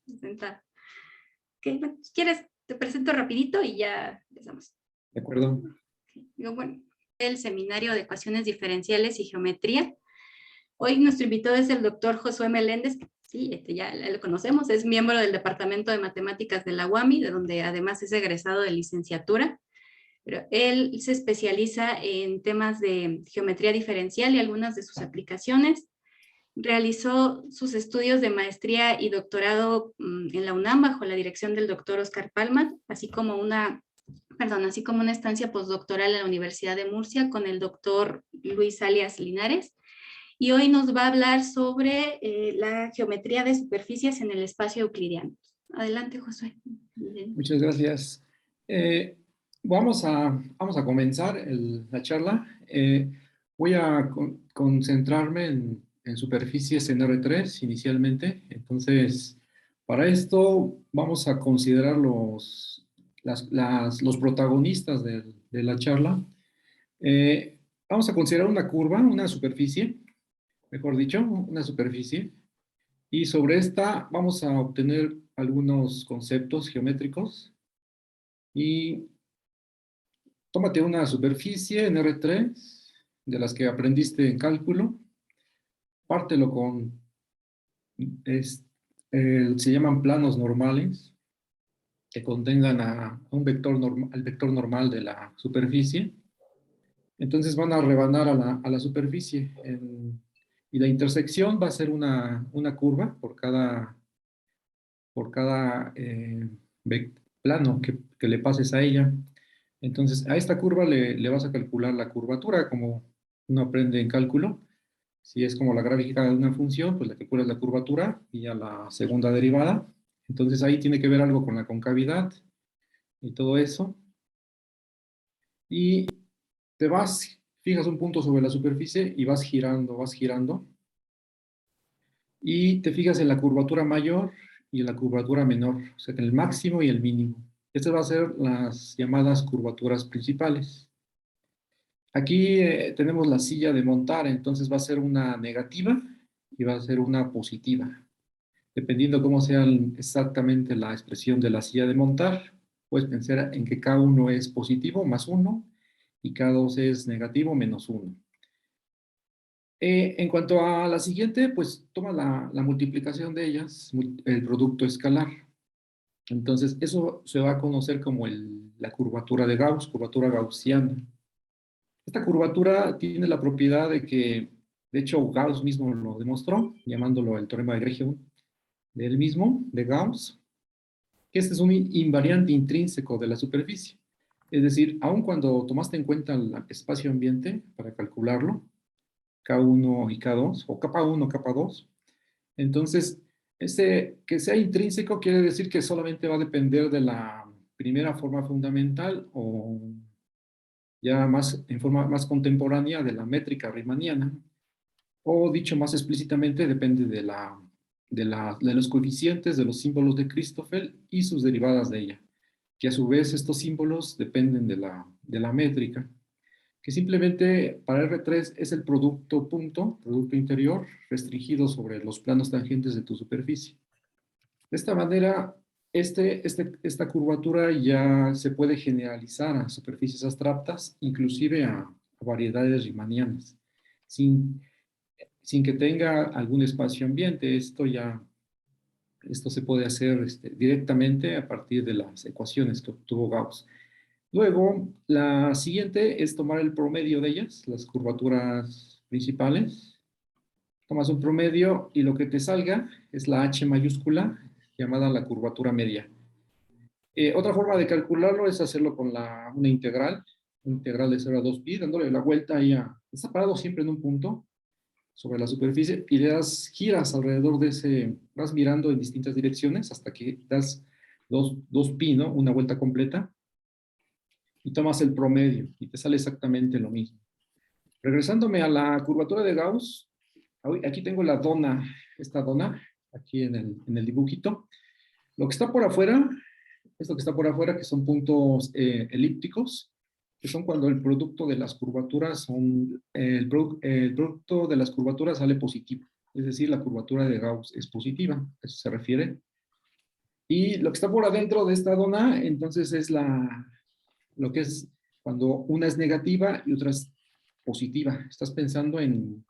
Presentar. Okay, bueno, si quieres, te presento rapidito y ya empezamos. De acuerdo. Digo, bueno, el seminario de ecuaciones diferenciales y geometría. Hoy nuestro invitado es el doctor Josué Meléndez. Sí, ya lo conocemos, es miembro del Departamento de Matemáticas de la UAMI, de donde además es egresado de licenciatura. Pero él se especializa en temas de geometría diferencial y algunas de sus aplicaciones. Realizó sus estudios de maestría y doctorado en la UNAM bajo la dirección del doctor Oscar Palma, así como una estancia postdoctoral en la Universidad de Murcia con el doctor Luis Alias Linares. Y hoy nos va a hablar sobre la geometría de superficies en el espacio euclidiano. Adelante, Josué. Muchas gracias. Vamos a comenzar la charla. Voy a concentrarme en superficies en R3 inicialmente. Entonces, para esto vamos a considerar los protagonistas de la charla. Vamos a considerar una curva, una superficie, mejor dicho, una superficie. Y sobre esta vamos a obtener algunos conceptos geométricos. Y tómate una superficie en R3, de las que aprendiste en cálculo, pártelo con, se llaman planos normales, que contengan a un vector al vector normal de la superficie. Entonces van a rebanar a la superficie. Y la intersección va a ser una curva por cada plano que le pases a ella. Entonces, a esta curva le vas a calcular la curvatura, como uno aprende en cálculo. Si es como la gráfica de una función, pues le calculas la curvatura y a la segunda derivada. Entonces, ahí tiene que ver algo con la concavidad y todo eso. Y fijas un punto sobre la superficie y vas girando, vas girando. Y te fijas en la curvatura mayor y en la curvatura menor, o sea, en el máximo y el mínimo. Estas van a ser las llamadas curvaturas principales. Aquí tenemos la silla de montar, entonces va a ser una negativa y va a ser una positiva. Dependiendo cómo sea exactamente la expresión de la silla de montar, puedes pensar en que K1 es positivo, más 1, y K2 es negativo, menos 1. En cuanto a la siguiente, pues toma la multiplicación de ellas, el producto escalar. Entonces, eso se va a conocer como la curvatura de Gauss, curvatura gaussiana. Esta curvatura tiene la propiedad de que, de hecho, Gauss mismo lo demostró, llamándolo el teorema de Gregen, del mismo, de Gauss, que este es un invariante intrínseco de la superficie. Es decir, aun cuando tomaste en cuenta el espacio ambiente para calcularlo, K1 y K2, o K1, K2, entonces, que sea intrínseco quiere decir que solamente va a depender de la primera forma fundamental o ya más en forma más contemporánea de la métrica riemanniana, o dicho más explícitamente, depende de los coeficientes de los símbolos de Christoffel y sus derivadas de ella, que a su vez estos símbolos dependen de la métrica, que simplemente para R3 es el producto interior, restringido sobre los planos tangentes de tu superficie. De esta manera, esta curvatura ya se puede generalizar a superficies abstractas, inclusive a variedades riemannianas, sin que tenga algún espacio ambiente. Esto se puede hacer directamente a partir de las ecuaciones que obtuvo Gauss. Luego, la siguiente es tomar el promedio de ellas, las curvaturas principales. Tomas un promedio y lo que te salga es la H mayúscula, llamada la curvatura media. Otra forma de calcularlo es hacerlo con una integral de 0 a 2pi, dándole la vuelta ahí está parado siempre en un punto sobre la superficie y giras alrededor de vas mirando en distintas direcciones hasta que das 2pi, ¿no? Una vuelta completa, y tomas el promedio y te sale exactamente lo mismo. Regresándome a la curvatura de Gauss, aquí tengo esta dona, aquí en el dibujito. Lo que está por afuera, esto que está por afuera, que son puntos elípticos, que son cuando el producto de las curvaturas el producto de las curvaturas sale positivo. es decir, la curvatura de Gauss es positiva, a eso se refiere. Y lo que está por adentro de esta dona, entonces es lo que es cuando una es negativa y otra es positiva. Estás pensando en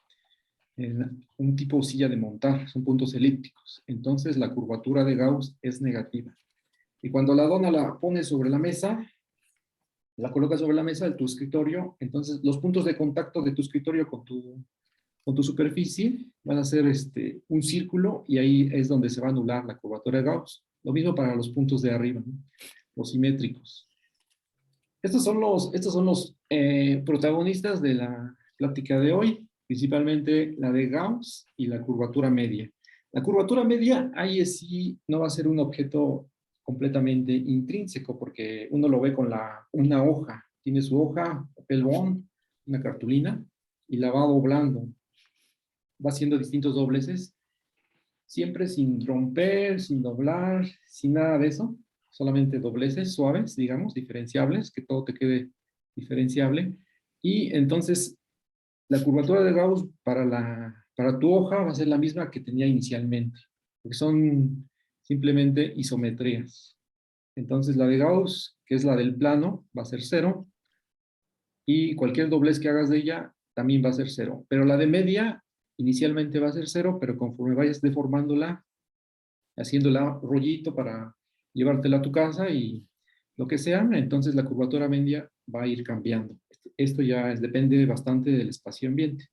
un tipo de silla de montar, son puntos elípticos. Entonces la curvatura de Gauss es negativa. Y cuando la dona la pones sobre la mesa, la colocas sobre la mesa de tu escritorio, entonces los puntos de contacto de tu escritorio con tu superficie van a ser un círculo y ahí es donde se va a anular la curvatura de Gauss. Lo mismo para los puntos de arriba, ¿no? Los simétricos. Estos son los protagonistas de la plática de hoy, principalmente la de Gauss y la curvatura media. La curvatura media, ahí sí no va a ser un objeto completamente intrínseco, porque uno lo ve con una hoja. Tiene su hoja, papel bond, una cartulina, y la va doblando. Va haciendo distintos dobleces, siempre sin romper, sin doblar, sin nada de eso. Solamente dobleces suaves, digamos, diferenciables, que todo te quede diferenciable. Y entonces la curvatura de Gauss para tu hoja va a ser la misma que tenía inicialmente, porque son simplemente isometrías. Entonces la de Gauss, que es la del plano, va a ser 0, y cualquier doblez que hagas de ella también va a ser 0. Pero la de media inicialmente va a ser 0, pero conforme vayas deformándola, haciéndola rollito para llevártela a tu casa y lo que sea, entonces la curvatura media va a ir cambiando. Esto ya depende bastante del espacio-ambiente.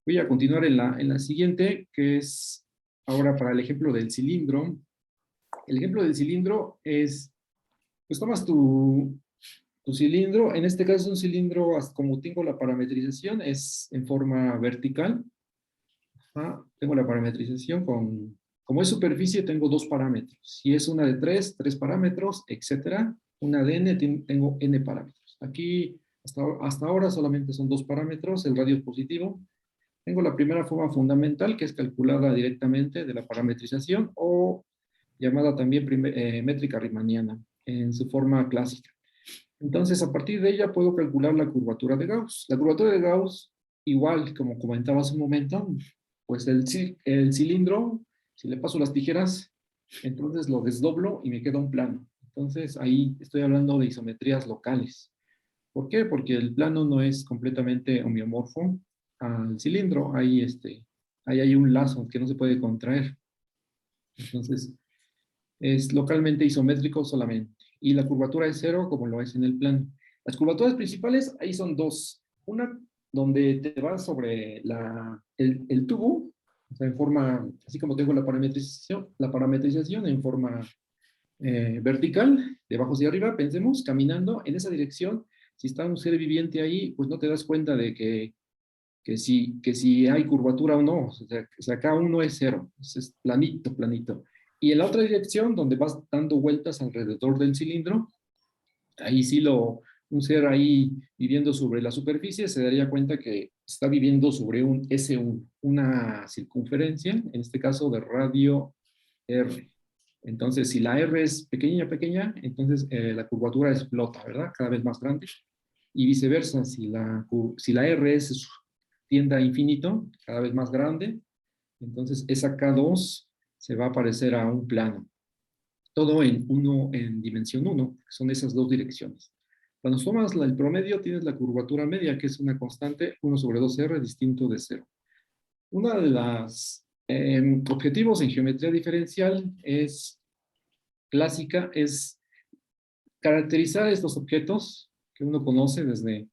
Voy a continuar en la siguiente, que es ahora para el ejemplo del cilindro. El ejemplo del cilindro es, pues tomas tu cilindro, en este caso es un cilindro, como tengo la parametrización, es en forma vertical. Tengo la parametrización como es superficie, tengo dos parámetros. Si es una de tres parámetros, etcétera. Una de n, tengo n parámetros. Aquí, hasta ahora solamente son dos parámetros, el radio positivo. Tengo la primera forma fundamental, que es calculada directamente de la parametrización, o llamada también métrica riemanniana, en su forma clásica. Entonces, a partir de ella puedo calcular la curvatura de Gauss. La curvatura de Gauss, igual como comentaba hace un momento, pues el cilindro, si le paso las tijeras, entonces lo desdoblo y me queda un plano. Entonces, ahí estoy hablando de isometrías locales. ¿Por qué? Porque el plano no es completamente homeomorfo al cilindro. Ahí hay un lazo que no se puede contraer. Entonces, es localmente isométrico solamente. Y la curvatura es 0 como lo es en el plano. Las curvaturas principales, ahí son dos. Una donde te vas sobre el tubo, o sea, en forma, así como tengo la parametrización en forma vertical, de abajo hacia arriba, pensemos, caminando en esa dirección. Si está un ser viviente ahí, pues no te das cuenta de que si hay curvatura o no. O sea, acá uno es 0, es planito, planito. Y en la otra dirección, donde vas dando vueltas alrededor del cilindro, ahí sí un ser ahí viviendo sobre la superficie se daría cuenta que está viviendo sobre un S1, una circunferencia, en este caso de radio R. Entonces, si la R es pequeña, pequeña, entonces la curvatura explota, ¿verdad? Cada vez más grande. Y viceversa, si la R tiende a infinito, cada vez más grande, entonces esa K2 se va a parecer a un plano. Todo en dimensión 1, que son esas dos direcciones. Cuando tomas el promedio, tienes la curvatura media, que es una constante 1 sobre 2R distinto de 0. Uno de los objetivos en geometría diferencial clásica es caracterizar estos objetos que uno conoce desde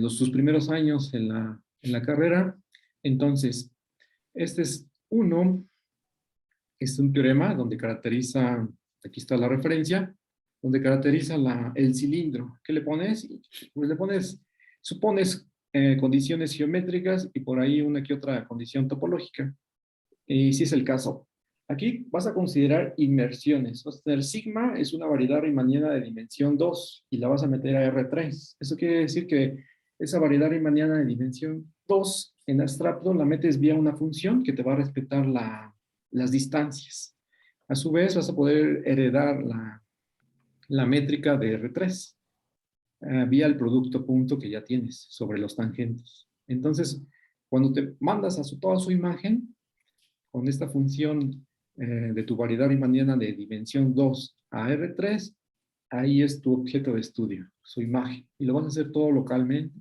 sus primeros años en la carrera. Entonces, este es un teorema donde caracteriza, aquí está la referencia, donde caracteriza el cilindro. ¿Qué le pones? Pues supones condiciones geométricas y por ahí una que otra condición topológica. Y si es el caso. Aquí vas a considerar inmersiones. Vas a tener sigma, es una variedad riemanniana de dimensión 2 y la vas a meter a R3. Eso quiere decir que esa variedad riemanniana de dimensión 2 en abstracto la metes vía una función que te va a respetar las distancias. A su vez vas a poder heredar la métrica de R3 vía el producto punto que ya tienes sobre los tangentes. Entonces, cuando te mandas toda su imagen, con esta función de tu variedad riemanniana de dimensión 2 a R3, ahí es tu objeto de estudio, su imagen. Y lo vas a hacer todo localmente.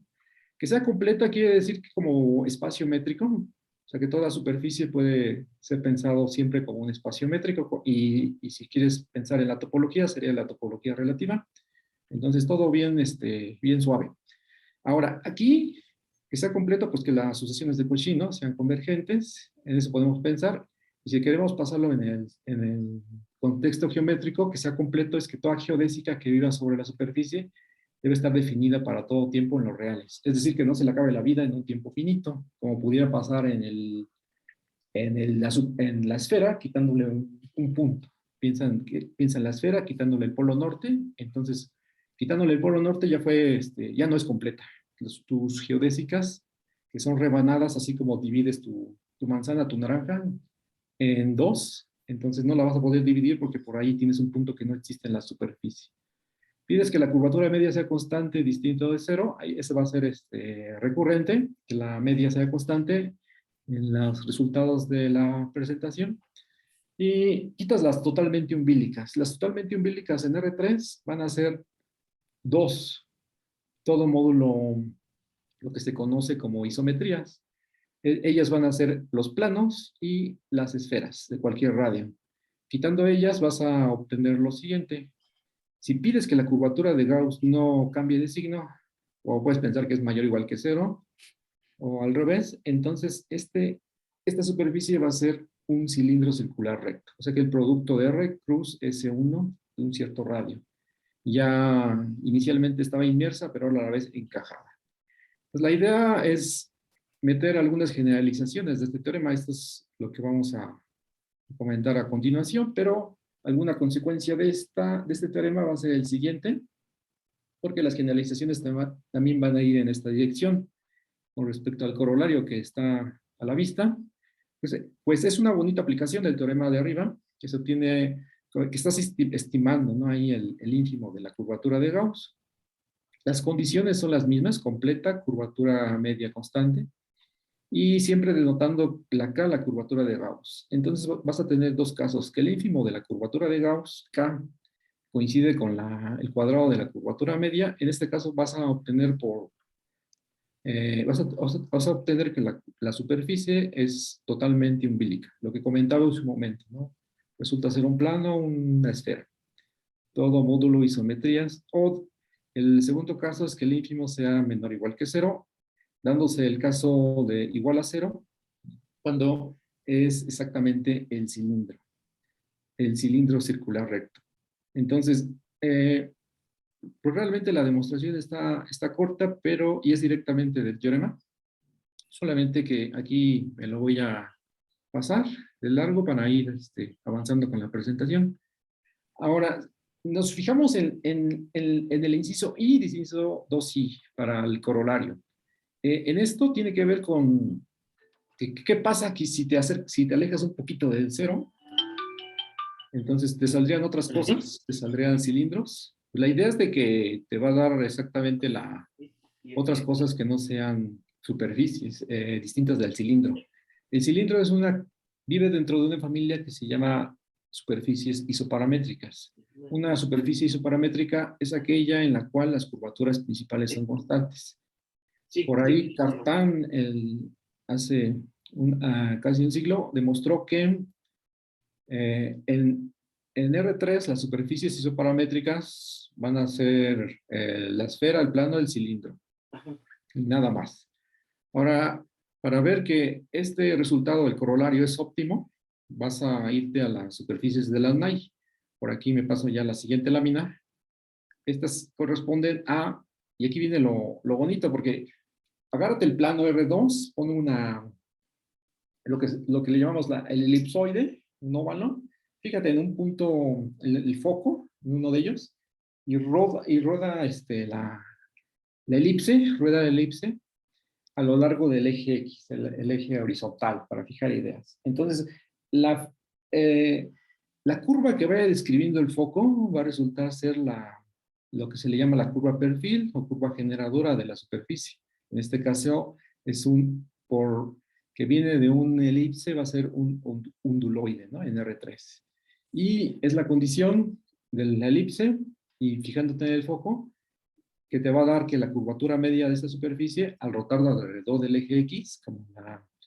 Que sea completa quiere decir que como espacio métrico, o sea que toda superficie puede ser pensado siempre como un espacio métrico y si quieres pensar en la topología, sería la topología relativa. Entonces todo bien, bien suave. Ahora, aquí, que sea completo, pues que las sucesiones de Cauchy, ¿no?, sean convergentes, en eso podemos pensar. Y si queremos pasarlo en el contexto geométrico, que sea completo, es que toda geodésica que viva sobre la superficie debe estar definida para todo tiempo en los reales. Es decir, que no se le acabe la vida en un tiempo finito, como pudiera pasar en la esfera, quitándole un punto. Piensa en la esfera, quitándole el polo norte, entonces, quitándole el polo norte ya no es completa. Tus geodésicas, que son rebanadas, así como divides tu manzana, tu naranja, en dos, entonces no la vas a poder dividir porque por ahí tienes un punto que no existe en la superficie. Pides que la curvatura media sea constante, distinto de cero, ahí ese va a ser recurrente, que la media sea constante en los resultados de la presentación. Y quitas las totalmente umbilicas. Las totalmente umbilicas en R3 van a ser dos, todo módulo, lo que se conoce como isometrías. Ellas van a ser los planos y las esferas de cualquier radio. Quitando ellas vas a obtener lo siguiente. Si pides que la curvatura de Gauss no cambie de signo, o puedes pensar que es mayor o igual que cero, o al revés, entonces esta superficie va a ser un cilindro circular recto. O sea que el producto de R cruz S1 de un cierto radio. Ya inicialmente estaba inmersa, pero ahora a la vez encajada. Pues la idea es meter algunas generalizaciones de este teorema. Esto es lo que vamos a comentar a continuación, pero alguna consecuencia de este teorema va a ser el siguiente, porque las generalizaciones también van a ir en esta dirección con respecto al corolario que está a la vista. Pues es una bonita aplicación del teorema de arriba, que se obtiene, que estás estimando, ¿no?, ahí el ínfimo de la curvatura de Gauss. Las condiciones son las mismas, completa, curvatura media constante, y siempre denotando la curvatura de Gauss. Entonces vas a tener dos casos, que el ínfimo de la curvatura de Gauss, K, coincide con el cuadrado de la curvatura media. En este caso vas a obtener vas a obtener que la superficie es totalmente umbilical, lo que comentaba en su momento, ¿no? Resulta ser un plano, una esfera, todo módulo isometrías, o el segundo caso es que el ínfimo sea menor o igual que cero, dándose el caso de igual a cero, cuando es exactamente el cilindro circular recto. Entonces, pues realmente la demostración está corta, y es directamente del teorema, solamente que aquí me lo voy a pasar de largo para ir avanzando con la presentación. Ahora, nos fijamos en el inciso I y inciso 2i para el corolario. En esto tiene que ver con qué pasa aquí si te alejas un poquito del cero. Entonces te saldrían otras cosas, te saldrían cilindros. La idea es de que te va a dar exactamente otras cosas que no sean superficies distintas del cilindro. El cilindro vive dentro de una familia que se llama superficies isoparamétricas. Una superficie isoparamétrica es aquella en la cual las curvaturas principales son constantes. Por ahí Cartan, hace casi un siglo, demostró que en R3 las superficies isoparamétricas van a ser la esfera, el plano, el cilindro. Y nada más. Ahora, para ver que este resultado del corolario es óptimo, vas a irte a las superficies de Langmuir. Por aquí me paso ya a la siguiente lámina. Estas corresponden y aquí viene lo bonito, porque agárrate el plano R2, pon lo que le llamamos el elipsoide, un óvalo. Fíjate en un punto, el foco, en uno de ellos, y rueda rueda la elipse a lo largo del eje X, el eje horizontal, para fijar ideas. Entonces, la curva que vaya describiendo el foco va a resultar ser lo que se le llama la curva perfil o curva generadora de la superficie. En este caso, que viene de un elipse, va a ser un onduloide, ¿no? En R3. Y es la condición del elipse, y fijándote en el foco, que te va a dar que la curvatura media de esta superficie, al rotar alrededor del eje X,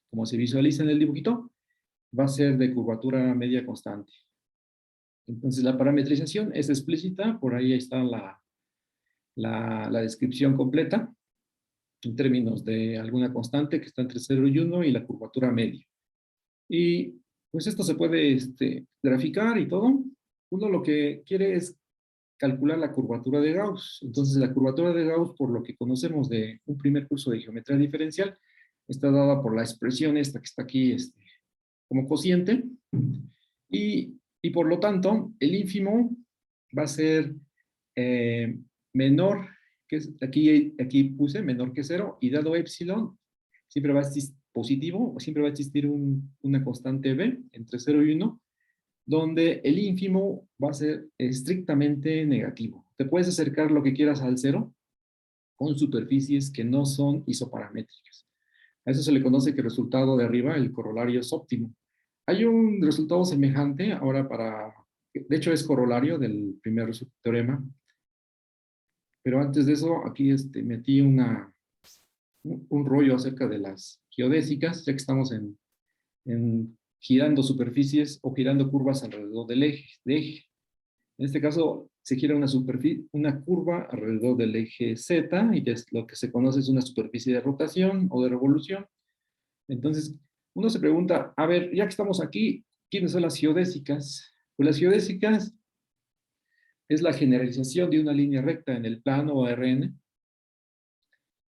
como se visualiza en el dibujito, va a ser de curvatura media constante. Entonces la parametrización es explícita, por ahí está la descripción completa, en términos de alguna constante que está entre 0 y 1 y la curvatura media. Y pues esto se puede graficar y todo. Uno lo que quiere es calcular la curvatura de Gauss. Entonces la curvatura de Gauss, por lo que conocemos de un primer curso de geometría diferencial, está dada por la expresión esta que está aquí como cociente. Y por lo tanto, el ínfimo va a ser menor, aquí puse menor que 0, y dado epsilon, siempre va a existir positivo, siempre va a existir una constante b entre 0 y 1, donde el ínfimo va a ser estrictamente negativo. Te puedes acercar lo que quieras al 0 con superficies que no son isoparamétricas. A eso se le conoce que el resultado de arriba, el corolario, es óptimo. Hay un resultado semejante ahora de hecho es corolario del primer teorema, pero antes de eso aquí metí un rollo acerca de las geodésicas, ya que estamos en girando superficies o girando curvas alrededor del eje. En este caso se gira una curva alrededor del eje Z, y es lo que se conoce es una superficie de rotación o de revolución. Entonces, uno se pregunta, a ver, ya que estamos aquí, ¿quiénes son las geodésicas? Pues las geodésicas es la generalización de una línea recta en el plano Rn.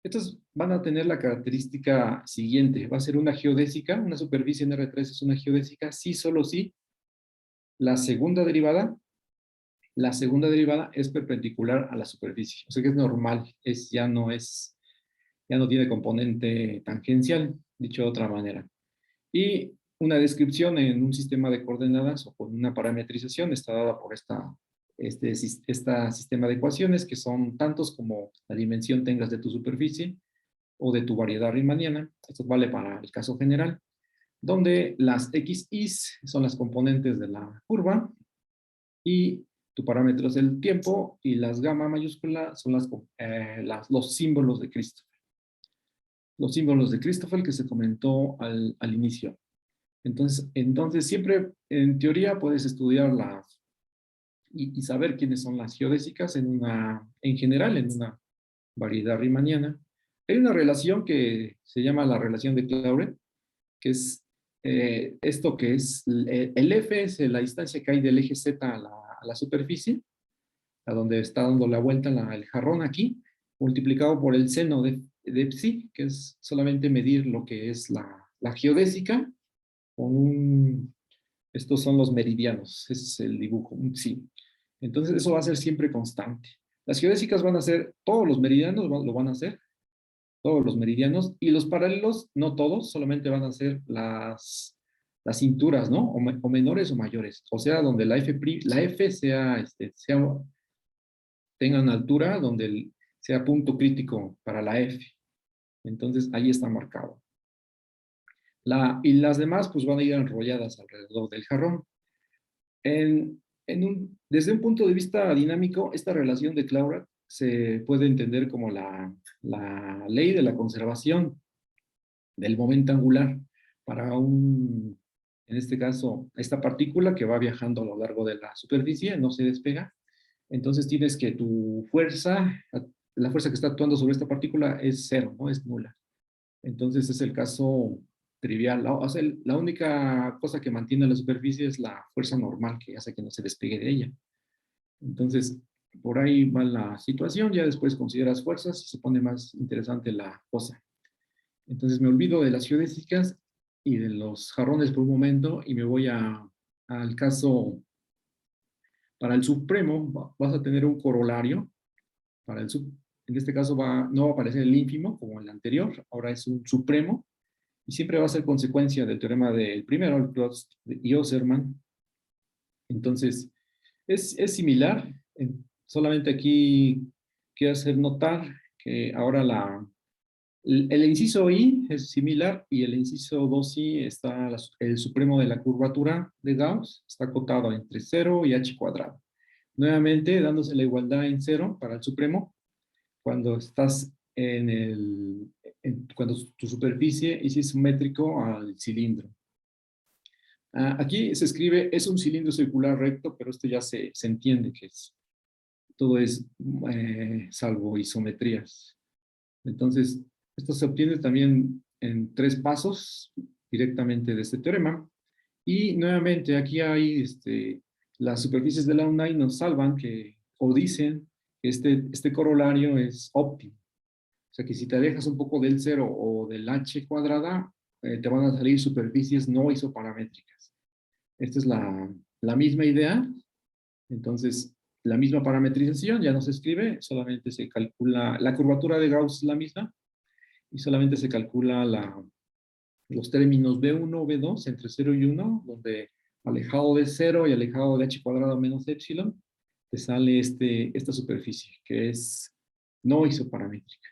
Estos van a tener la característica siguiente, va a ser una geodésica, una superficie en R3 es una geodésica, sí, solo sí, la segunda derivada es perpendicular a la superficie, o sea que es normal, ya no tiene componente tangencial, dicho de otra manera. Y una descripción en un sistema de coordenadas o con una parametrización está dada por este sistema de ecuaciones, que son tantos como la dimensión tengas de tu superficie o de tu variedad riemanniana. Esto vale para el caso general, donde las x's son las componentes de la curva y tu parámetro es el tiempo, y las gamma mayúscula son los símbolos de Christoffel. Los símbolos de Christoffel que se comentó al inicio. Entonces siempre, en teoría, puedes estudiarlas y saber quiénes son las geodésicas en general, en una variedad riemanniana. Hay una relación que se llama la relación de Clauret, que es esto que es, el F es la distancia que hay del eje Z a la superficie, a donde está dando la vuelta el jarrón aquí, multiplicado por el seno de psi, que es solamente medir lo que es la geodésica, estos son los meridianos, ese es el dibujo, un psi. Entonces eso va a ser siempre constante. Las geodésicas van a ser, todos los meridianos lo van a hacer, todos los meridianos, y los paralelos, no todos, solamente van a ser las cinturas, ¿no? O menores o mayores. O sea, donde la F tenga una altura donde sea punto crítico para la F. Entonces ahí está marcado. Y las demás pues van a ir enrolladas alrededor del jarrón. Desde un punto de vista dinámico, esta relación de Clauret se puede entender como la ley de la conservación del momento angular para en este caso, esta partícula que va viajando a lo largo de la superficie, no se despega. Entonces tienes que la fuerza que está actuando sobre esta partícula es cero, ¿no? Es nula. Entonces es el caso trivial. O sea, la única cosa que mantiene la superficie es la fuerza normal que hace que no se despegue de ella. Entonces, por ahí va la situación. Ya después consideras fuerzas y se pone más interesante la cosa. Entonces me olvido de las geodésicas y de los jarrones por un momento y me voy al caso. Para el supremo vas a tener un corolario. En este caso no va a aparecer el ínfimo como el anterior, ahora es un supremo, y siempre va a ser consecuencia del teorema del primero, el Klotz y Osserman. Entonces, es similar, solamente aquí quiero hacer notar que ahora El inciso I es similar y el inciso 2i está el supremo de la curvatura de Gauss, está acotado entre 0 y h cuadrado. Nuevamente, dándose la igualdad en 0 para el supremo, cuando estás cuando tu superficie es simétrico al cilindro. Aquí se escribe, es un cilindro circular recto, pero esto ya se entiende que todo es salvo isometrías. Entonces, esto se obtiene también en 3 pasos directamente de este teorema. Y nuevamente aquí hay las superficies de la UNAI nos salvan o dicen que este corolario es óptimo. O sea que si te alejas un poco del 0 o del h cuadrada, te van a salir superficies no isoparamétricas. Esta es la misma idea. Entonces, la misma parametrización ya no se escribe, solamente se calcula, la curvatura de Gauss es la misma, y solamente se calcula los términos B1, B2 entre 0 y 1, donde alejado de 0 y alejado de h cuadrado menos epsilon, te sale esta superficie, que es no isoparamétrica.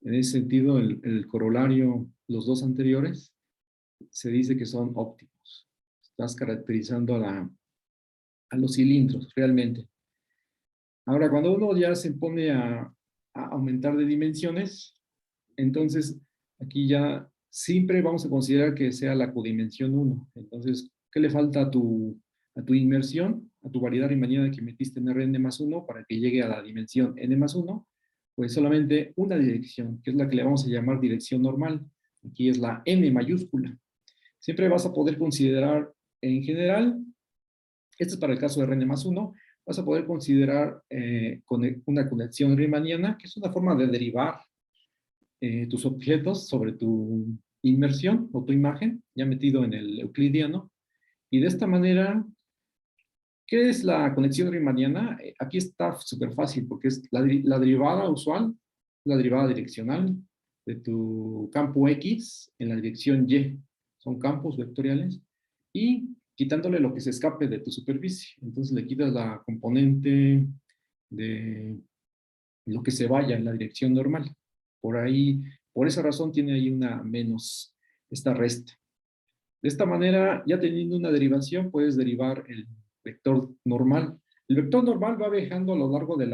En ese sentido, el corolario, los dos anteriores, se dice que son óptimos. Estás caracterizando a los cilindros, realmente. Ahora, cuando uno ya se pone a aumentar de dimensiones, entonces aquí ya siempre vamos a considerar que sea la codimensión 1. Entonces, ¿qué le falta a tu inmersión, a tu variedad riemanniana que metiste en Rn más 1 para que llegue a la dimensión n más 1? Pues solamente una dirección, que es la que le vamos a llamar dirección normal. Aquí es la n mayúscula. Siempre vas a poder considerar, en general, esto es para el caso de Rn más 1, vas a poder considerar una conexión riemanniana, que es una forma de derivar tus objetos sobre tu inmersión o tu imagen, ya metido en el euclidiano. Y de esta manera, ¿qué es la conexión riemanniana? Aquí está súper fácil, porque es la derivada usual, la derivada direccional de tu campo X en la dirección Y. Son campos vectoriales. Y quitándole lo que se escape de tu superficie. Entonces le quitas la componente de lo que se vaya en la dirección normal. Por ahí, por esa razón tiene ahí una menos esta resta. De esta manera, ya teniendo una derivación, puedes derivar el vector normal. El vector normal va viajando a lo largo de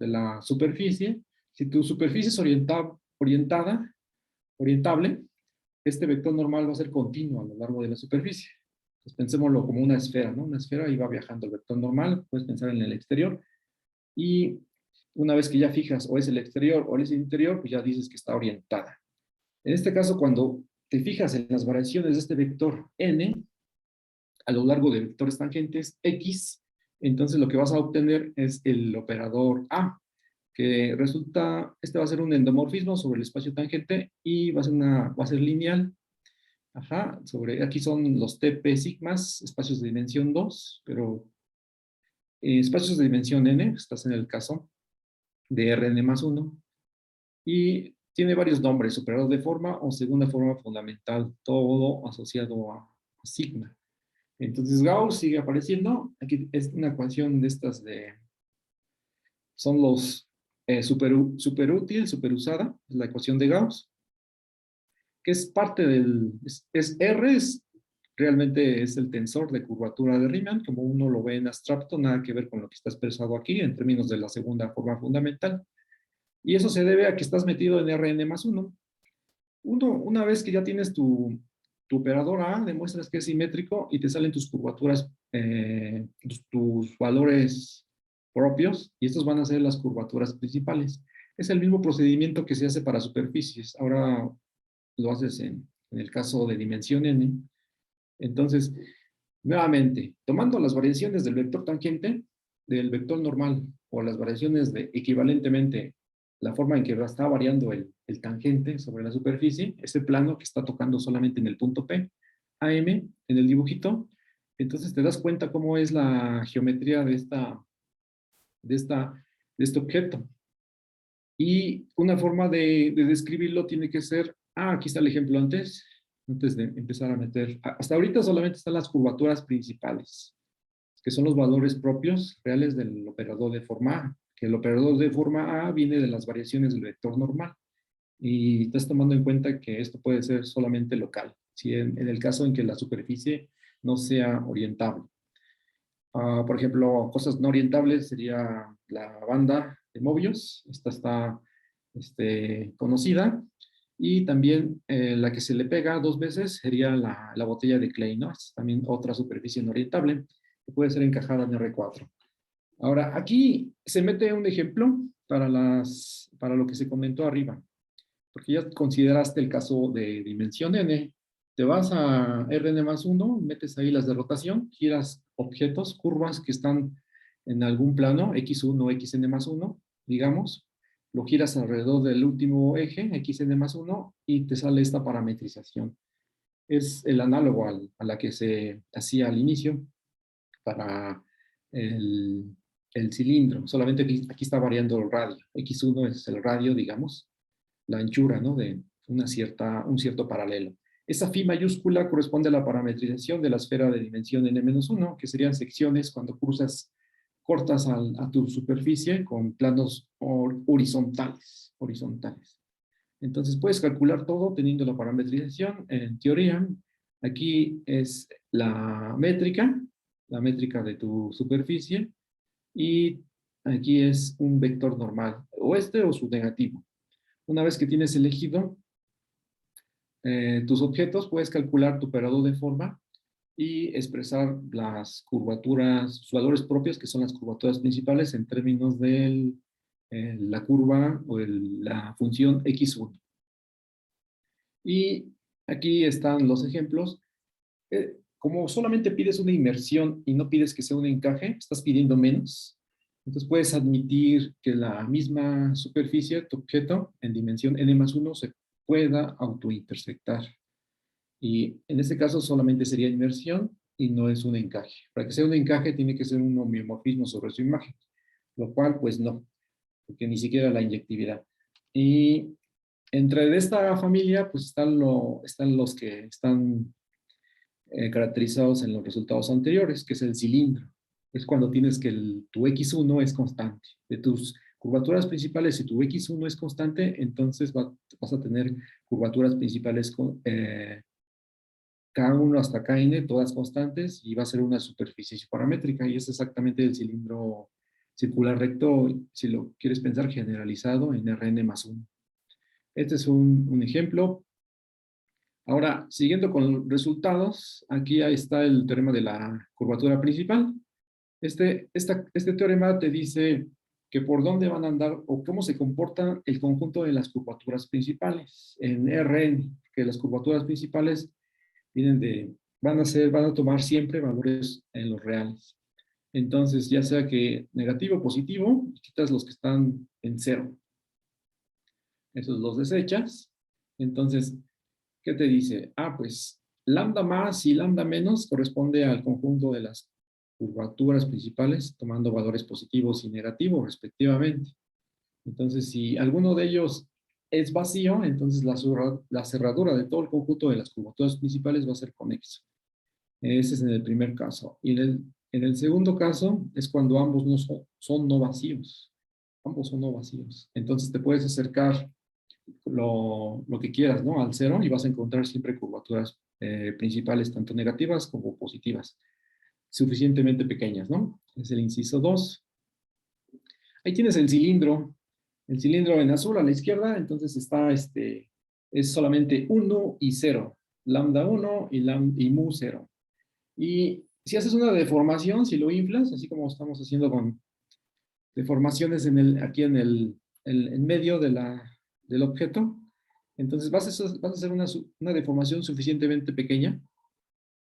la superficie. Si tu superficie es orientable, este vector normal va a ser continuo a lo largo de la superficie. Entonces, pensémoslo como una esfera, ¿no? Una esfera y va viajando el vector normal, puedes pensar en el exterior. Y una vez que ya fijas o es el exterior o es el interior, pues ya dices que está orientada. En este caso, cuando te fijas en las variaciones de este vector n a lo largo de vectores tangentes x, entonces lo que vas a obtener es el operador A, que resulta, va a ser un endomorfismo sobre el espacio tangente y va a ser lineal. Ajá, aquí son los TP sigmas, espacios de dimensión 2, pero espacios de dimensión n, estás en el caso de Rn más 1, y tiene varios nombres, operador de forma o segunda forma fundamental, todo asociado a sigma. Entonces Gauss sigue apareciendo, aquí es una ecuación de estas son los super útil, super usada, es la ecuación de Gauss, que es parte R, realmente es el tensor de curvatura de Riemann, como uno lo ve en abstracto, nada que ver con lo que está expresado aquí en términos de la segunda forma fundamental. Y eso se debe a que estás metido en Rn más 1. Una vez que ya tienes tu operador A, demuestras que es simétrico y te salen tus curvaturas, tus valores propios, y estos van a ser las curvaturas principales. Es el mismo procedimiento que se hace para superficies. Ahora lo haces en el caso de dimensión n. Entonces, nuevamente, tomando las variaciones del vector tangente, del vector normal, o las variaciones de equivalentemente la forma en que está variando el tangente sobre la superficie, ese plano que está tocando solamente en el punto P, AM, en el dibujito, entonces te das cuenta cómo es la geometría de este objeto. Y una forma de describirlo tiene que ser, aquí está el ejemplo antes de empezar a meter, hasta ahorita solamente están las curvaturas principales, que son los valores propios reales del operador de forma A, que el operador de forma A viene de las variaciones del vector normal. Y estás tomando en cuenta que esto puede ser solamente local, si en el caso en que la superficie no sea orientable. Por ejemplo, cosas no orientables sería la banda de Mobius, esta está conocida, y también la que se le pega 2 veces sería la botella de Klein, ¿no? Es también otra superficie no orientable que puede ser encajada en R4. Ahora, aquí se mete un ejemplo para lo que se comentó arriba, porque ya consideraste el caso de dimensión n. Te vas a Rn+1, metes ahí las de rotación, giras objetos, curvas que están en algún plano, x1, xn+1, digamos, lo giras alrededor del último eje, xn+1, y te sale esta parametrización. Es el análogo a la que se hacía al inicio para el cilindro, solamente que aquí está variando el radio. X1 es el radio, digamos, la anchura, ¿no? De un cierto paralelo. Esa phi mayúscula corresponde a la parametrización de la esfera de dimensión n-1, que serían secciones cuando cortas a tu superficie con planos horizontales. Entonces puedes calcular todo teniendo la parametrización. En teoría, aquí es la métrica de tu superficie, y aquí es un vector normal, o o su negativo. Una vez que tienes elegido tus objetos, puedes calcular tu operador de forma y expresar las curvaturas, sus valores propios, que son las curvaturas principales, en términos de la curva o la función x1. Y aquí están los ejemplos. Como solamente pides una inmersión y no pides que sea un encaje, estás pidiendo menos. Entonces puedes admitir que la misma superficie, tu objeto, en dimensión n+1, se pueda autointersectar. Y en este caso solamente sería inmersión y no es un encaje. Para que sea un encaje tiene que ser un homeomorfismo sobre su imagen, lo cual pues no, porque ni siquiera la inyectividad. Y entre esta familia pues están los que están caracterizados en los resultados anteriores, que es el cilindro. Es cuando tienes que tu x1 es constante. De tus curvaturas principales, si tu x1 es constante, entonces vas a tener curvaturas principales con K1 hasta Kn, todas constantes, y va a ser una superficie paramétrica, y es exactamente el cilindro circular recto, si lo quieres pensar generalizado, en Rn+1. Este es un ejemplo. Ahora, siguiendo con los resultados, aquí está el teorema de la curvatura principal. Este teorema te dice que por dónde van a andar o cómo se comporta el conjunto de las curvaturas principales en Rn, que las curvaturas principales van a tomar siempre valores en los reales. Entonces, ya sea que negativo o positivo, quitas los que están en cero. Esos los desechas. Entonces, ¿qué te dice? Pues lambda más y lambda menos corresponde al conjunto de las curvaturas principales, tomando valores positivos y negativos respectivamente. Entonces, si alguno de ellos es vacío, entonces la cerradura de todo el conjunto de las curvaturas principales va a ser conexo. Ese es en el primer caso. Y en el segundo caso es cuando ambos no son no vacíos. Ambos son no vacíos. Entonces te puedes acercar lo que quieras, ¿no? Al cero, y vas a encontrar siempre curvaturas principales, tanto negativas como positivas, suficientemente pequeñas, ¿no? Es el inciso 2. Ahí tienes el cilindro en azul a la izquierda, entonces es solamente 1 y 0, lambda 1 y mu 0. Y si haces una deformación, si lo inflas, así como estamos haciendo con deformaciones aquí en medio del objeto, entonces vas a hacer una deformación suficientemente pequeña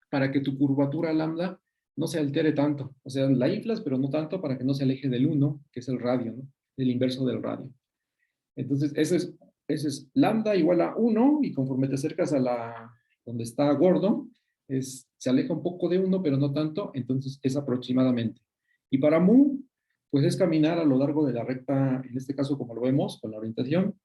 para que tu curvatura lambda no se altere tanto. O sea, la inflas, pero no tanto, para que no se aleje del 1, que es el radio, ¿no? El inverso del radio. Entonces, ese es lambda igual a 1, y conforme te acercas a donde está gordo, se aleja un poco de 1, pero no tanto, entonces es aproximadamente. Y para mu, pues es caminar a lo largo de la recta, en este caso como lo vemos, con la orientación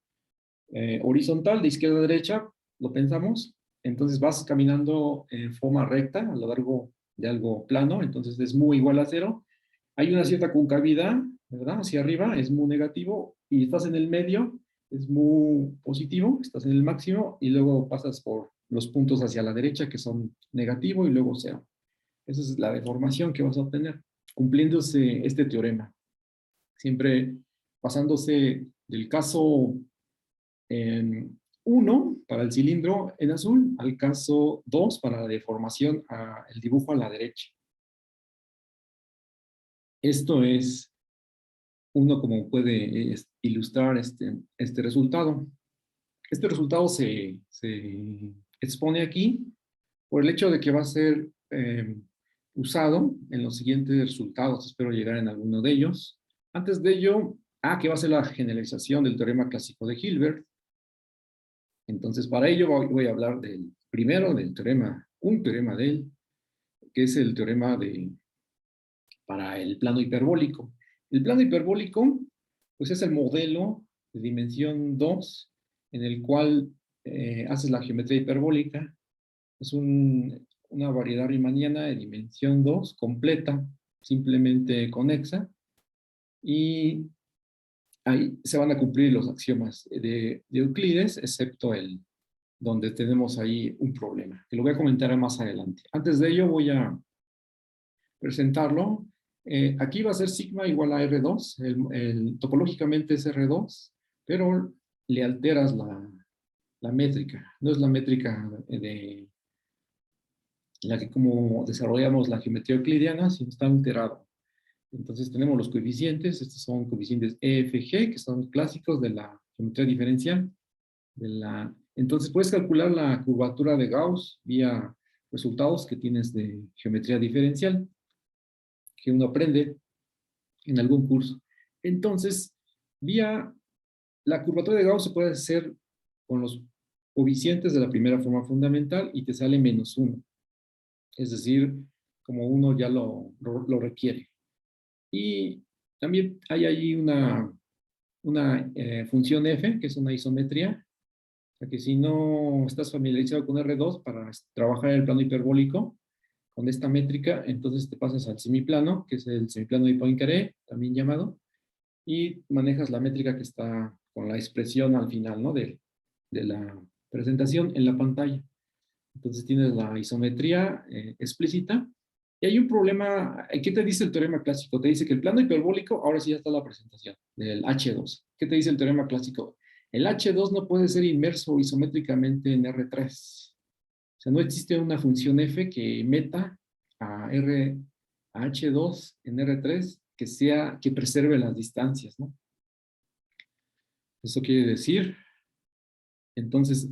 horizontal de izquierda a derecha, lo pensamos, entonces vas caminando en forma recta a lo largo de algo plano, entonces es mu igual a 0. Hay una cierta concavidad, ¿verdad? Hacia arriba es mu negativo, y estás en el medio, es muy positivo, estás en el máximo, y luego pasas por los puntos hacia la derecha que son negativo y luego cero. Esa es la deformación que vas a obtener, cumpliéndose este teorema. Siempre pasándose del caso 1 para el cilindro en azul al caso 2 para la deformación, el dibujo a la derecha. Esto es uno como puede ilustrar este resultado. Este resultado se expone aquí por el hecho de que va a ser usado en los siguientes resultados. Espero llegar en alguno de ellos. Antes de ello, que va a ser la generalización del teorema clásico de Hilbert. Entonces, para ello voy a hablar del primero, del teorema, un teorema de él, que es el teorema para el plano hiperbólico. El plano hiperbólico, pues es el modelo de dimensión 2, en el cual haces la geometría hiperbólica. Es una variedad riemanniana de dimensión 2, completa, simplemente conexa, y ahí se van a cumplir los axiomas de Euclides, excepto donde tenemos ahí un problema, que lo voy a comentar más adelante. Antes de ello voy a presentarlo. Aquí va a ser sigma igual a R2, topológicamente es R2, pero le alteras la métrica. No es la métrica de la que como desarrollamos la geometría euclidiana, sino está alterado. Entonces tenemos los coeficientes, estos son coeficientes E, F, G, que son clásicos de la geometría diferencial. Entonces puedes calcular la curvatura de Gauss vía resultados que tienes de geometría diferencial, que uno aprende en algún curso. Entonces, vía la curvatura de Gauss se puede hacer con los coeficientes de la primera forma fundamental y te sale -1. Es decir, como uno ya lo requiere. Y también hay ahí una función f, que es una isometría. O sea que si no estás familiarizado con R2 para trabajar el plano hiperbólico, con esta métrica, entonces te pasas al semiplano, que es el semiplano de Poincaré, también llamado, y manejas la métrica que está con la expresión al final, ¿no? de la presentación en la pantalla. Entonces tienes la isometría explícita. Y hay un problema. ¿Qué te dice el teorema clásico? Te dice que el plano hiperbólico, ahora sí ya está la presentación del H2. ¿Qué te dice el teorema clásico? El H2 no puede ser inmerso isométricamente en R3. O sea, no existe una función f que meta a H2 en R3 que preserve las distancias, ¿no? Eso quiere decir, entonces,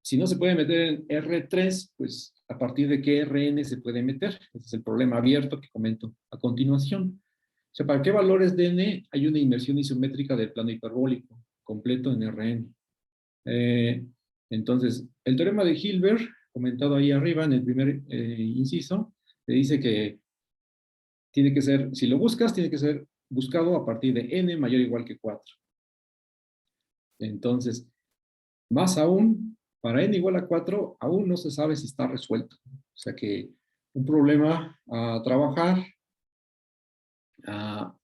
si no se puede meter en R3, pues a partir de qué Rn se puede meter. Ese es el problema abierto que comento a continuación. O sea, ¿para qué valores de n hay una inmersión isométrica del plano hiperbólico completo en Rn? Entonces, el teorema de Hilbert, comentado ahí arriba en el primer inciso, te dice que tiene que ser, si lo buscas, tiene que ser buscado a partir de n mayor o igual que 4. Entonces, más aún, para n igual a 4, aún no se sabe si está resuelto. O sea que un problema a trabajar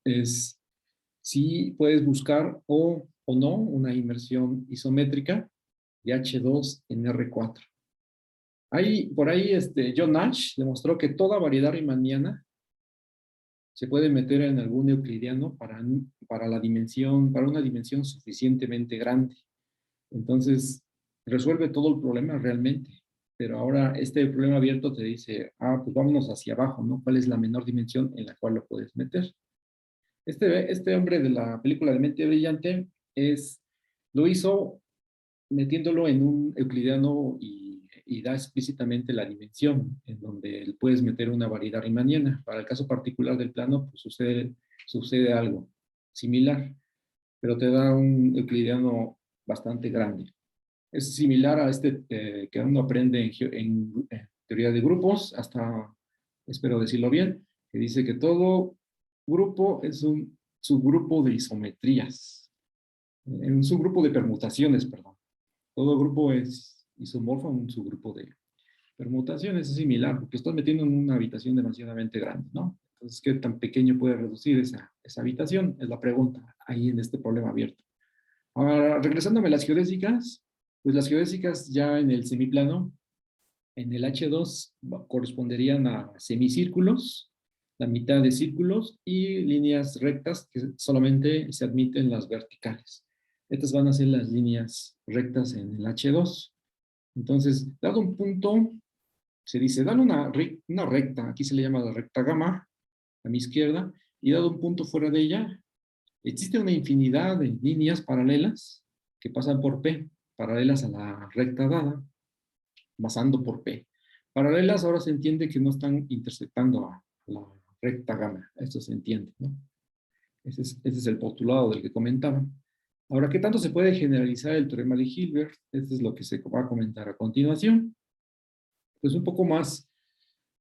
es si puedes buscar o no una inmersión isométrica de H2 en R4. Por ahí John Nash demostró que toda variedad riemanniana se puede meter en algún euclidiano para una dimensión suficientemente grande. Entonces, resuelve todo el problema realmente. Pero ahora este problema abierto te dice, pues vámonos hacia abajo, ¿no? ¿Cuál es la menor dimensión en la cual lo puedes meter? Este hombre de la película de Mente Brillante lo hizo metiéndolo en un euclidiano y da explícitamente la dimensión en donde puedes meter una variedad riemanniana. Para el caso particular del plano, pues sucede algo similar, pero te da un euclidiano bastante grande. Es similar a que uno aprende en teoría de grupos, espero decirlo bien, que dice que todo grupo es un subgrupo de isometrías, un subgrupo de permutaciones, perdón. Todo grupo es isomorfo a un subgrupo de permutaciones, es similar, porque estás metiendo en una habitación demasiadamente grande, ¿no? Entonces, ¿qué tan pequeño puede reducir esa habitación? Es la pregunta ahí en este problema abierto. Ahora, regresándome a las geodésicas, pues las geodésicas ya en el semiplano, en el H2 corresponderían a semicírculos, la mitad de círculos y líneas rectas que solamente se admiten las verticales. Estas van a ser las líneas rectas en el H2. Entonces, dado un punto, se dice, dale una recta, aquí se le llama la recta gamma, a mi izquierda, y dado un punto fuera de ella, existe una infinidad de líneas paralelas que pasan por P, paralelas a la recta dada, pasando por P. Paralelas ahora se entiende que no están interceptando a la recta gamma, esto se entiende, ¿no? Ese es el postulado del que comentaba. Ahora, ¿qué tanto se puede generalizar el teorema de Hilbert? Esto es lo que se va a comentar a continuación. Pues un poco más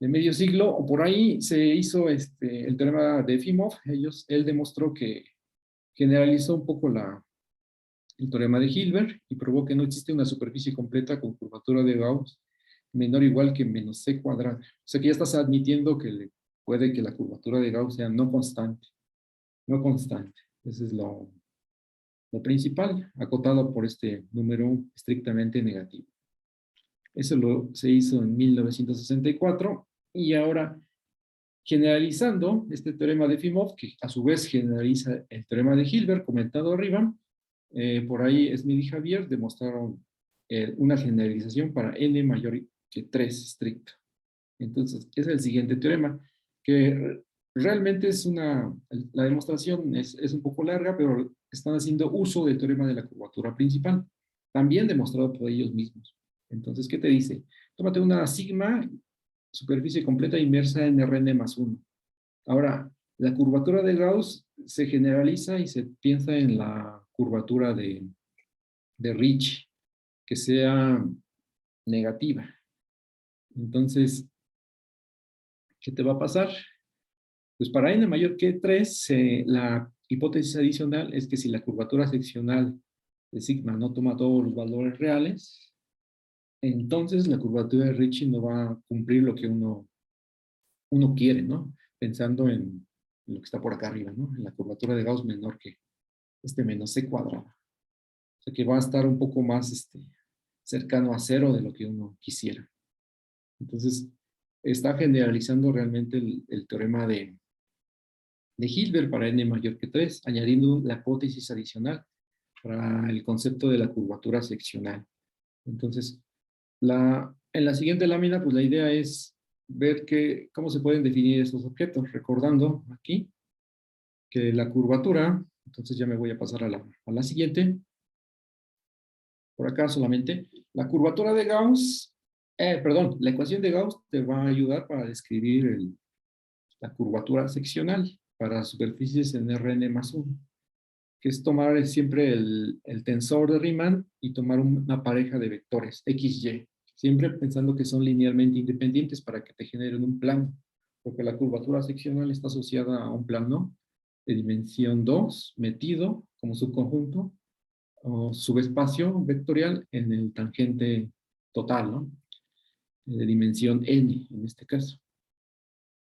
de medio siglo, o por ahí se hizo el teorema de Efimov. Él demostró que generalizó un poco el teorema de Hilbert y probó que no existe una superficie completa con curvatura de Gauss menor o igual que menos c cuadrada. O sea que ya estás admitiendo que puede que la curvatura de Gauss sea no constante. No constante. Ese es lo principal, acotado por este número estrictamente negativo. Eso se hizo en 1964 y ahora, generalizando este teorema de Efimov, que a su vez generaliza el teorema de Hilbert comentado arriba, por ahí Smith y Javier demostraron una generalización para n mayor que 3 estricto. Entonces, ese es el siguiente teorema, que realmente la demostración es un poco larga, pero están haciendo uso del teorema de la curvatura principal, también demostrado por ellos mismos. Entonces, ¿qué te dice? Tómate una sigma, superficie completa inmersa en Rn más 1. Ahora, la curvatura de Gauss se generaliza y se piensa en la curvatura de Ricci, que sea negativa. Entonces, ¿qué te va a pasar? Pues para n mayor que 3, la hipótesis adicional es que si la curvatura seccional de sigma no toma todos los valores reales, entonces la curvatura de Ricci no va a cumplir lo que uno quiere, ¿no? Pensando en lo que está por acá arriba, ¿no? En la curvatura de Gauss menor que menos c cuadrado. O sea que va a estar un poco más cercano a cero de lo que uno quisiera. Entonces, está generalizando realmente el teorema de Hilbert para n mayor que 3, añadiendo la hipótesis adicional para el concepto de la curvatura seccional. Entonces, en la siguiente lámina, pues la idea es ver cómo se pueden definir esos objetos, recordando aquí que la curvatura, entonces ya me voy a pasar a la siguiente, por acá solamente, la curvatura de Gauss, perdón, la ecuación de Gauss te va a ayudar para describir la curvatura seccional para superficies en Rn más 1, que es tomar siempre el tensor de Riemann y tomar una pareja de vectores, x, y, siempre pensando que son linealmente independientes para que te generen un plano, porque la curvatura seccional está asociada a un plano de dimensión 2, metido como subconjunto, o subespacio vectorial en el tangente total, ¿no? De dimensión n, en este caso.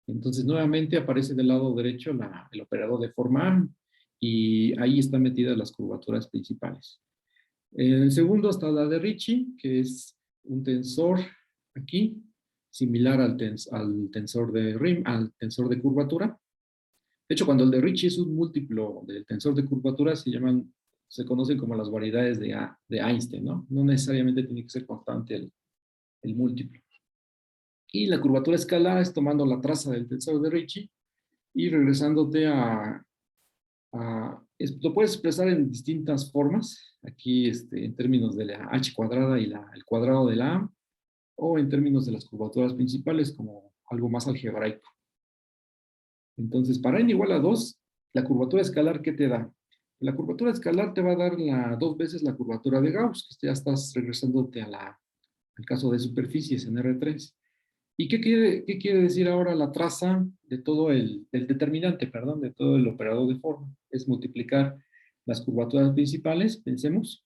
Entonces, nuevamente aparece del lado derecho el operador de forma A, y ahí están metidas las curvaturas principales. En el segundo está la de Ricci, que es un tensor aquí, similar al tensor al tensor de curvatura. De hecho, cuando el de Ricci es un múltiplo del tensor de curvatura, se conocen como las variedades de Einstein, ¿no? No necesariamente tiene que ser constante el múltiplo. Y la curvatura escalar es tomando la traza del tensor de Ricci y regresándote lo puedes expresar en distintas formas, aquí en términos de la h cuadrada y el cuadrado de la a, o en términos de las curvaturas principales como algo más algebraico. Entonces, para n igual a 2, la curvatura escalar, ¿qué te da? La curvatura escalar te va a dar 2 veces la curvatura de Gauss, que ya estás regresándote al caso de superficies en R3. ¿Y qué quiere decir ahora la traza de todo el determinante, perdón, de todo el operador de forma? Es multiplicar las curvaturas principales, pensemos.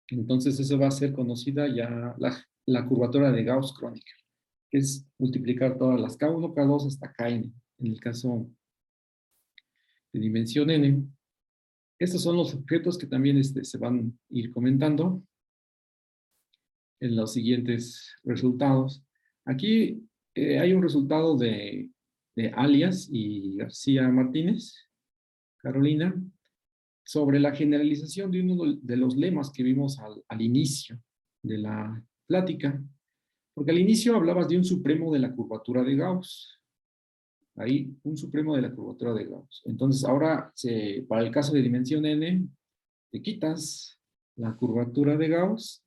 Entonces eso va a ser conocida ya la curvatura de Gauss-Kronecker, que es multiplicar todas las K1, K2 hasta Kn, en el caso de dimensión n. Estos son los objetos que también se van a ir comentando en los siguientes resultados. Aquí hay un resultado de Alias y García Martínez, Carolina, sobre la generalización de uno de los lemas que vimos al inicio de la plática. Porque al inicio hablabas de un supremo de la curvatura de Gauss. Ahí, un supremo de la curvatura de Gauss. Entonces, ahora, para el caso de dimensión n, te quitas la curvatura de Gauss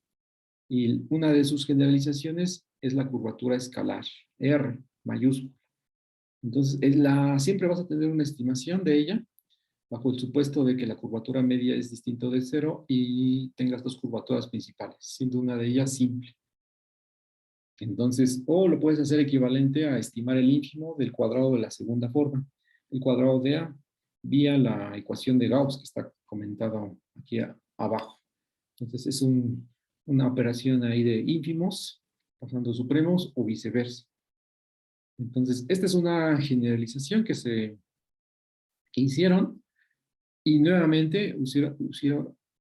y una de sus generalizaciones es la curvatura escalar, R, mayúscula. Entonces, siempre vas a tener una estimación de ella, bajo el supuesto de que la curvatura media es distinto de cero y tengas dos curvaturas principales, siendo una de ellas simple. Entonces, o lo puedes hacer equivalente a estimar el ínfimo del cuadrado de la segunda forma, el cuadrado de A, vía la ecuación de Gauss que está comentado aquí abajo. Entonces, es una operación ahí de ínfimos, pasando supremos o viceversa. Entonces, esta es una generalización que hicieron y nuevamente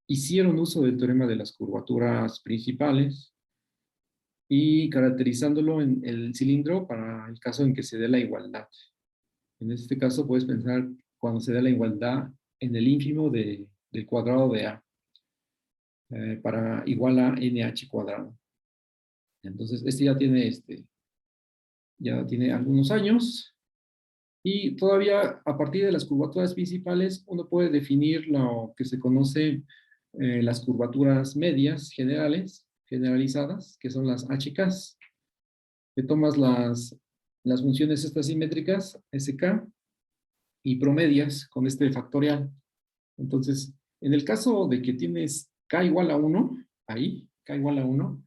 hicieron uso del teorema de las curvaturas principales y caracterizándolo en el cilindro para el caso en que se dé la igualdad. En este caso puedes pensar cuando se dé la igualdad en el ínfimo del cuadrado de A, para igual a NH cuadrado. Entonces, ya tiene algunos años y todavía a partir de las curvaturas principales uno puede definir lo que se conoce las curvaturas medias generalizadas, que son las HKs, que tomas las funciones estas simétricas, SK, y promedias con este factorial. Entonces, en el caso de que tienes K igual a 1, ahí, K igual a 1,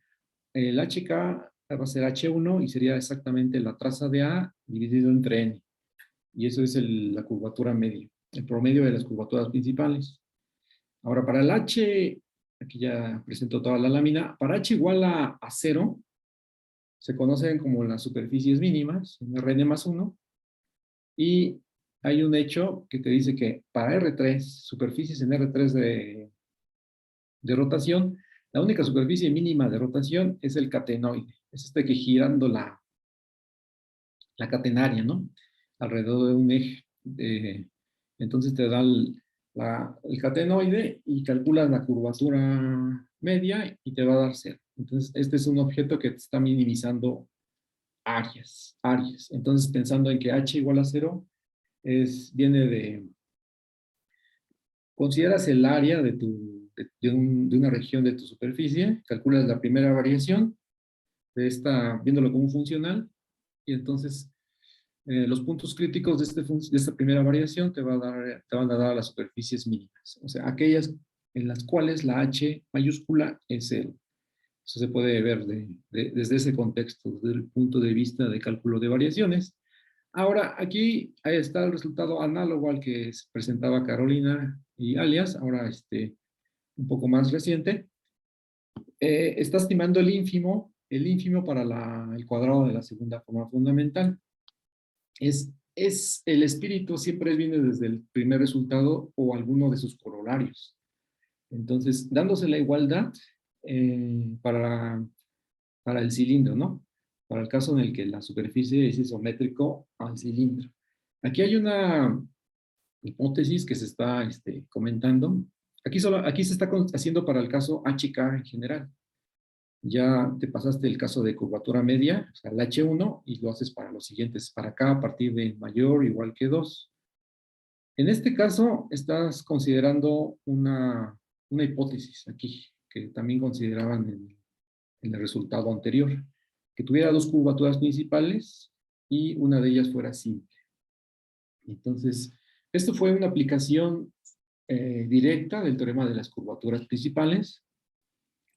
el HK va a ser H1 y sería exactamente la traza de A dividido entre N. Y eso es la curvatura media, el promedio de las curvaturas principales. Ahora, para el H, aquí ya presento toda la lámina, para H igual a 0, se conocen como las superficies mínimas, en Rn más 1, y hay un hecho que te dice que para R3, superficies en R3 de rotación, la única superficie mínima de rotación es el catenoide, es que girando la catenaria, ¿no? Alrededor de un eje. Entonces te da el catenoide y calculas la curvatura media y te va a dar 0. Entonces, este es un objeto que te está minimizando áreas. Entonces, pensando en que h igual a 0, consideras el área de una región de tu superficie, calculas la primera variación viéndolo como funcional, y entonces los puntos críticos de esta primera variación te van a dar las superficies mínimas, o sea, aquellas en las cuales la h mayúscula es 0. Eso se puede ver desde ese contexto, desde el punto de vista de cálculo de variaciones. Ahora, aquí ahí está el resultado análogo al que presentaba Carolina y Alias, ahora un poco más reciente. Está estimando el ínfimo para el cuadrado de la segunda forma fundamental. El espíritu siempre viene desde el primer resultado o alguno de sus corolarios. Entonces, dándose la igualdad para el cilindro, ¿no? Para el caso en el que la superficie es isométrico al cilindro. Aquí hay una hipótesis que se está comentando. Aquí se está haciendo para el caso HK en general. Ya te pasaste el caso de curvatura media, o sea, el H1, y lo haces para los siguientes, para acá a partir de mayor o igual que 2. En este caso, estás considerando una hipótesis aquí, que también consideraban en el resultado anterior, que tuviera dos curvaturas principales y una de ellas fuera simple. Entonces, esto fue una aplicación directa del teorema de las curvaturas principales,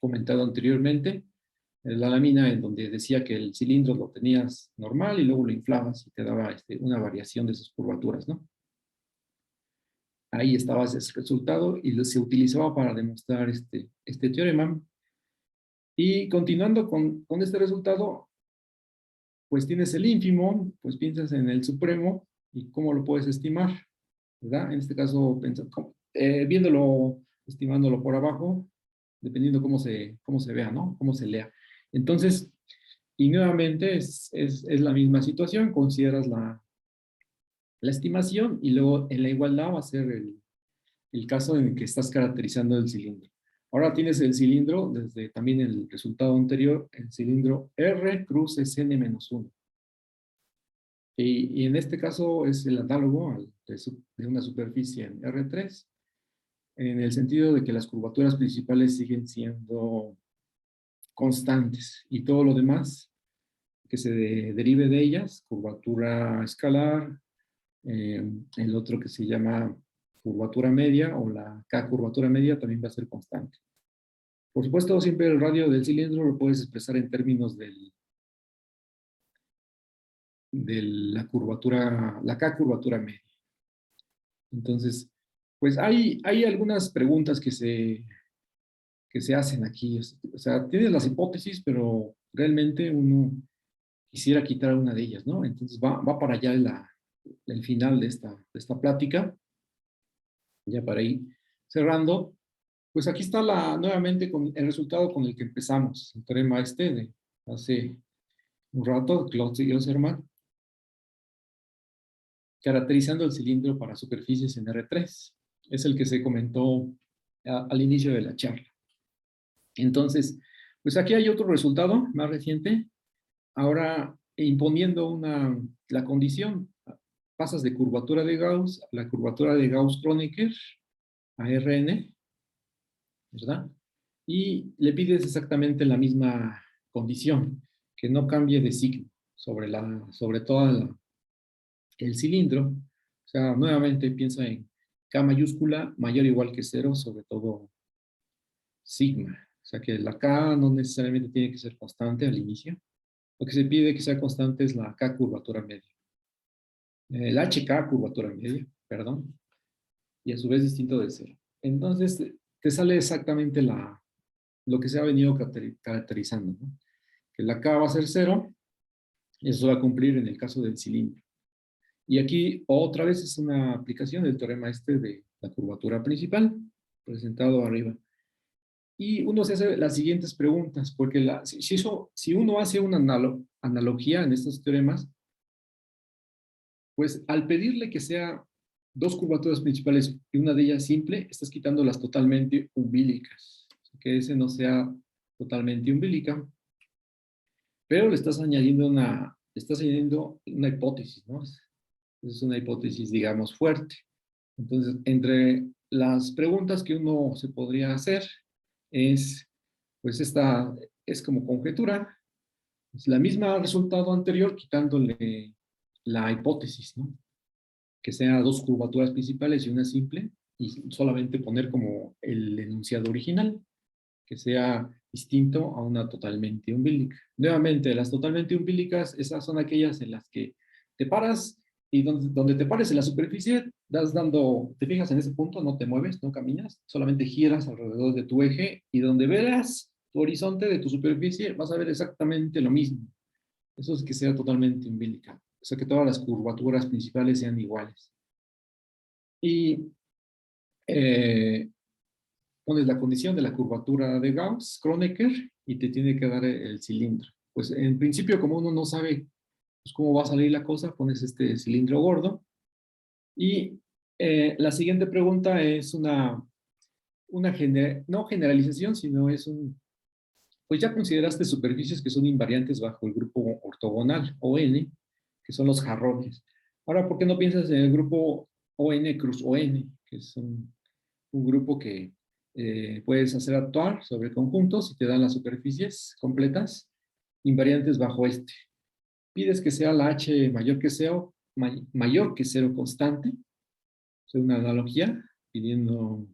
comentado anteriormente, la lámina en donde decía que el cilindro lo tenías normal y luego lo inflabas y te daba una variación de sus curvaturas, ¿no? Ahí estaba ese resultado y se utilizaba para demostrar este teorema. Y continuando con este resultado, pues tienes el ínfimo, pues piensas en el supremo y cómo lo puedes estimar, ¿verdad? En este caso, viéndolo, estimándolo por abajo, dependiendo cómo se vea, ¿no? Cómo se lea. Entonces, y nuevamente es la misma situación, consideras la estimación y luego en la igualdad va a ser el caso en el que estás caracterizando el cilindro. Ahora tienes el cilindro, desde también el resultado anterior, el cilindro R cruz Sn-1. Y en este caso es el análogo de una superficie en R3, en el sentido de que las curvaturas principales siguen siendo constantes y todo lo demás que se derive de ellas, curvatura escalar, el otro que se llama curvatura media o la K curvatura media también va a ser constante. Por supuesto, siempre el radio del cilindro lo puedes expresar en términos de la curvatura, la K curvatura media. Entonces, pues hay algunas preguntas que se hacen aquí. O sea, tienes las hipótesis, pero realmente uno quisiera quitar una de ellas, ¿no? Entonces va para allá el final de esta plática, ya para ir cerrando. Pues aquí está nuevamente con el resultado con el que empezamos, el teorema de hace un rato, Klotz y Osserman, caracterizando el cilindro para superficies en R3. Es el que se comentó al inicio de la charla. Entonces, pues aquí hay otro resultado más reciente, ahora imponiendo la condición, pasas de curvatura de Gauss a la curvatura de Gauss-Kronecker, a Rn, ¿verdad? Y le pides exactamente la misma condición, que no cambie de signo sobre todo el cilindro. O sea, nuevamente piensa en K mayúscula mayor o igual que 0 sobre todo sigma. O sea que la K no necesariamente tiene que ser constante al inicio. Lo que se pide que sea constante es la K curvatura media. El HK curvatura media, perdón, y a su vez distinto de 0. Entonces te sale exactamente lo que se ha venido caracterizando, ¿no? Que la K va a ser 0, eso va a cumplir en el caso del cilindro. Y aquí otra vez es una aplicación del teorema de la curvatura principal, presentado arriba. Y uno se hace las siguientes preguntas, porque si uno hace una analogía en estos teoremas, pues al pedirle que sea dos curvaturas principales y una de ellas simple, estás quitando las totalmente umbilicas. Que ese no sea totalmente umbilica, pero le estás añadiendo una hipótesis, ¿no? Es una hipótesis, digamos, fuerte. Entonces, entre las preguntas que uno se podría hacer pues esta es como conjetura, es la misma resultado anterior quitándole la hipótesis, ¿no? Que sea dos curvaturas principales y una simple, y solamente poner como el enunciado original, que sea distinto a una totalmente umbilical. Nuevamente, las totalmente umbilicas, esas son aquellas en las que te paras y donde te pares en la superficie, te fijas en ese punto, no te mueves, no caminas, solamente giras alrededor de tu eje y donde veas tu horizonte de tu superficie, vas a ver exactamente lo mismo. Eso es que sea totalmente umbilical. O sea, que todas las curvaturas principales sean iguales. Y pones la condición de la curvatura de Gauss, Kronecker, y te tiene que dar el cilindro. Pues en principio, como uno no sabe pues, cómo va a salir la cosa, pones este cilindro gordo. Y la siguiente pregunta es no generalización, sino pues ya consideraste superficies que son invariantes bajo el grupo ortogonal, ON, que son los jarrones. Ahora, ¿por qué no piensas en el grupo ON cruz ON, que es un grupo que puedes hacer actuar sobre conjuntos y te dan las superficies completas invariantes bajo este? Pides que sea la H mayor que 0, mayor que 0 constante, o sea, una analogía, pidiendo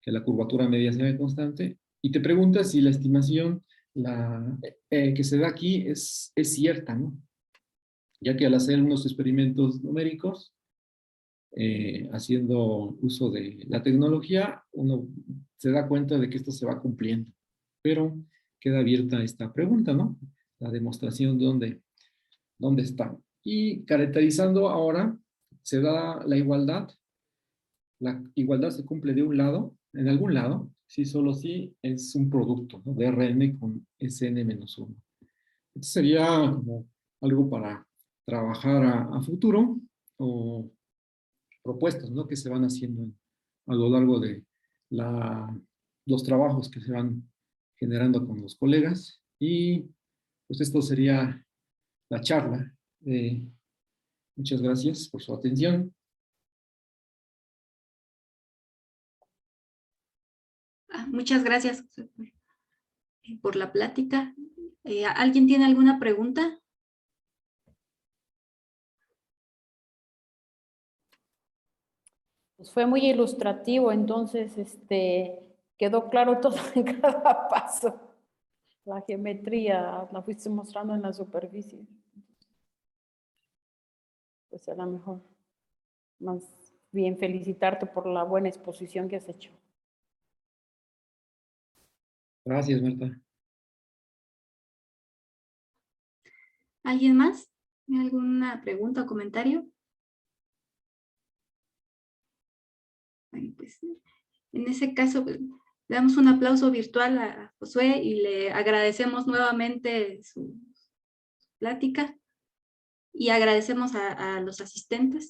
que la curvatura media sea constante, y te preguntas si la estimación que se da aquí es cierta, ¿no? Ya que al hacer unos experimentos numéricos, haciendo uso de la tecnología, uno se da cuenta de que esto se va cumpliendo. Pero queda abierta esta pregunta, ¿no? La demostración de dónde está. Y caracterizando ahora, se da la igualdad la igualdad se cumple de un lado, en algún lado, si solo si es un producto, ¿no? De Rn con Sn-1. Esto sería como algo para trabajar a futuro o propuestas, ¿no? Que se van haciendo a lo largo de los trabajos que se van generando con los colegas. Y pues esto sería la charla. Muchas gracias por su atención. Muchas gracias por la plática. ¿Alguien tiene alguna pregunta? Pues fue muy ilustrativo, entonces quedó claro todo en cada paso. La geometría la fuiste mostrando en la superficie. Pues a lo mejor más bien felicitarte por la buena exposición que has hecho. Gracias, Marta. ¿Alguien más? ¿Alguna pregunta o comentario? Bueno, pues en ese caso, pues, le damos un aplauso virtual a Josué y le agradecemos nuevamente su plática y agradecemos a los asistentes.